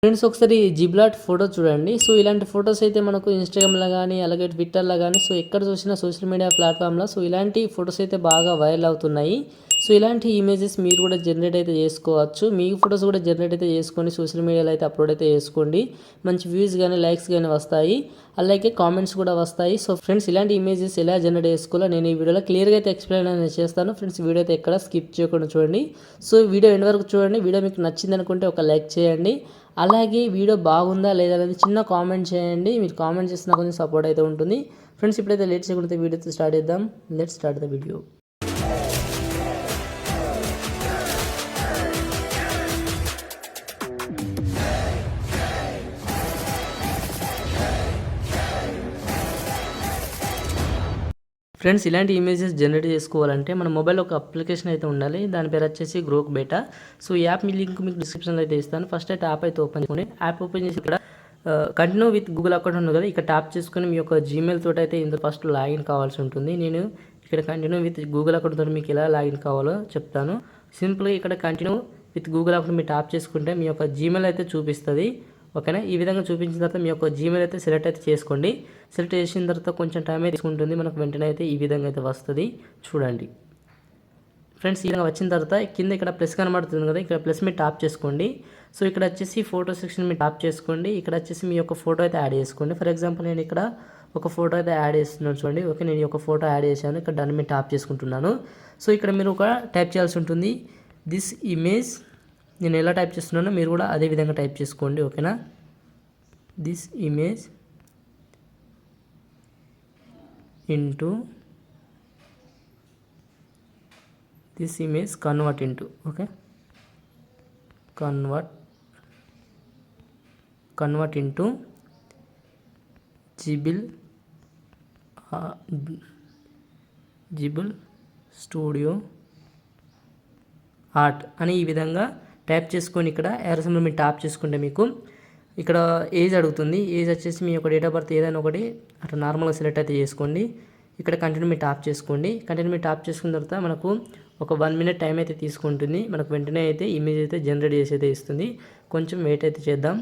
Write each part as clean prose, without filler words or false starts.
Friends ఒకసారి జిబ్లాట్ photo చూడండి. So ఇలాంటి ఫొటోస్ అయితే మనకు ఇన్స్టాగ్రామ్లో కానీ అలాగే ట్విట్టర్లో కానీ సో ఎక్కడ చూసినా సోషల్ మీడియా ప్లాట్ఫామ్లో సో ఇలాంటి ఫొటోస్ అయితే బాగా వైరల్ అవుతున్నాయి. సో ఇలాంటి ఇమేజెస్ మీరు కూడా జనరేట్ అయితే చేసుకోవచ్చు. మీ ఫొటోస్ కూడా జనరేట్ అయితే చేసుకొని సోషల్ మీడియాలో అయితే అప్లోడ్ అయితే చేసుకోండి. మంచి వ్యూస్ కానీ లైక్స్ కానీ వస్తాయి, అలాగే కామెంట్స్ కూడా వస్తాయి. సో ఫ్రెండ్స్ ఇలాంటి ఇమేజెస్ ఎలా జనరేట్ చేసుకోవాలో నేను ఈ వీడియోలో క్లియర్గా అయితే ఎక్స్ప్లెయిన్ అనేది చేస్తాను. ఫ్రెండ్స్ వీడియో అయితే ఎక్కడ స్కిప్ చేయకుండా చూడండి. సో వీడియో ఎండ్ వరకు చూడండి. వీడియో మీకు నచ్చింది అనుకుంటే ఒక లైక్ చేయండి, అలాగే వీడియో బాగుందా లేదా అనేది చిన్న కామెంట్ చేయండి. మీరు కామెంట్ చేసిన కొంచెం సపోర్ట్ అయితే ఉంటుంది. ఫ్రెండ్స్ ఇప్పుడైతే లేట్ చేయకుండా వీడియో స్టార్ట్ చేద్దాం. Let's start the video. Friends ఇలాంటి ఇమేజెస్ జనరేట్ చేసుకోవాలంటే మన మొబైల్లో ఒక అప్లికేషన్ అయితే ఉండాలి. దాని పేరు వచ్చేసి గ్రోక్ బేటా. సో ఈ యాప్ మీ లింక్ మీకు డిస్క్రిప్షన్లో అయితే ఇస్తాను. ఫస్ట్ అయితే యాప్ అయితే ఓపెన్ చేసుకోండి. యాప్ ఓపెన్ చేసి ఇక్కడ కంటిన్యూ విత్ గూగుల్ అకౌంట్ ఉంది కదా, ఇక్కడ ట్యాప్ చేసుకొని మీ యొక్క జీమెయిల్ తోటి అయితే ఇందులో ఫస్ట్ లాగిన్ కావాల్సి ఉంటుంది. నేను ఇక్కడ కంటిన్యూ విత్ గూగుల్ అకౌంట్ తోటి మీకు ఎలా లాగిన్ కావాలో చెప్తాను. సింపుల్గా ఇక్కడ కంటిన్యూ విత్ గూగుల్ అకౌంట్ మీరు ట్యాప్ చేసుకుంటే మీ యొక్క జీమెయిల్ అయితే చూపిస్తుంది. ఓకేనా, ఈ విధంగా చూపించిన తర్వాత మీ యొక్క జీమెయిల్ అయితే సెలెక్ట్ అయితే చేసుకోండి. సెలెక్ట్ చేసిన తర్వాత కొంచెం టైం అయితే తీసుకుంటుంది. మనకు వెంటనే అయితే ఈ విధంగా అయితే వస్తుంది. చూడండి ఫ్రెండ్స్, ఈ విధంగా వచ్చిన తర్వాత కింద ఇక్కడ ప్లస్ కనబడుతుంది కదా, ఇక్కడ ప్లస్ మీరు ట్యాప్ చేసుకోండి. సో ఇక్కడ వచ్చేసి ఫోటో సెక్షన్ మీరు ట్యాప్ చేసుకోండి. ఇక్కడ వచ్చేసి మీ యొక్క ఫోటో అయితే యాడ్ చేసుకోండి. ఫర్ ఎగ్జాంపుల్ నేను ఇక్కడ ఒక ఫోటో అయితే యాడ్ చేస్తున్నాను చూడండి. ఓకే, నేను ఒక ఫోటో యాడ్ చేశాను. ఇక్కడ దాన్ని మీరు ట్యాప్ చేసుకుంటున్నాను. సో ఇక్కడ మీరు ఒక టైప్ చేయాల్సి ఉంటుంది, దిస్ ఇమేజ్. నేను ఎలా టైప్ చేస్తున్నానో మీరు కూడా అదే విధంగా టైప్ చేసుకోండి. ఓకేనా, this image into this image convert into. Okay, convert into Ghibli studio art అని ఈ విధంగా టైప్ చేసుకొని ఇక్కడ ఎర్ర సింబల్ మీరు ట్యాప్ చేసుకుంటే మీకు ఇక్కడ ఏజ్ అడుగుతుంది. ఏజ్ వచ్చేసి మీ యొక్క డేట్ ఆఫ్ బర్త్ ఏదైనా ఒకటి అట్లా నార్మల్గా సెలెక్ట్ అయితే చేసుకోండి. ఇక్కడ కంటిన్యూ మీరు ట్యాప్ చేసుకోండి. కంటిన్యూ మీరు ట్యాప్ చేసుకున్న తర్వాత మనకు ఒక 1 minute టైం అయితే తీసుకుంటుంది. మనకు వెంటనే అయితే ఇమేజ్ అయితే జనరేట్ చేసి అయితే ఇస్తుంది. కొంచెం వెయిట్ అయితే చేద్దాం.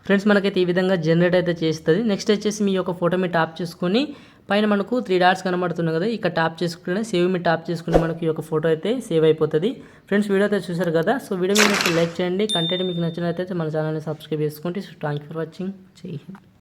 ఫ్రెండ్స్ మనకైతే ఈ విధంగా జనరేట్ అయితే చేస్తుంది. నెక్స్ట్ వచ్చేసి మీ యొక్క ఫోటో మీరు ట్యాప్ చేసుకొని పైన మనకు 3 dots కనబడుతుంది కదా, ఇక్కడ ట్యాప్ చేసుకుంటే సేవ్ మీ ట్యాప్ చేసుకుంటే మనకి ఈ యొక్క ఫోటో అయితే సేవ్ అయిపోతుంది. ఫ్రెండ్స్ వీడియో అయితే చూసారు కదా. సో వీడియో మీకు లైక్ చేయండి. కంటెంట్ మీకు నచ్చినట్లయితే మన ఛానల్ని సబ్స్క్రైబ్ చేసుకోండి. So thank you for watching. జై హింద్.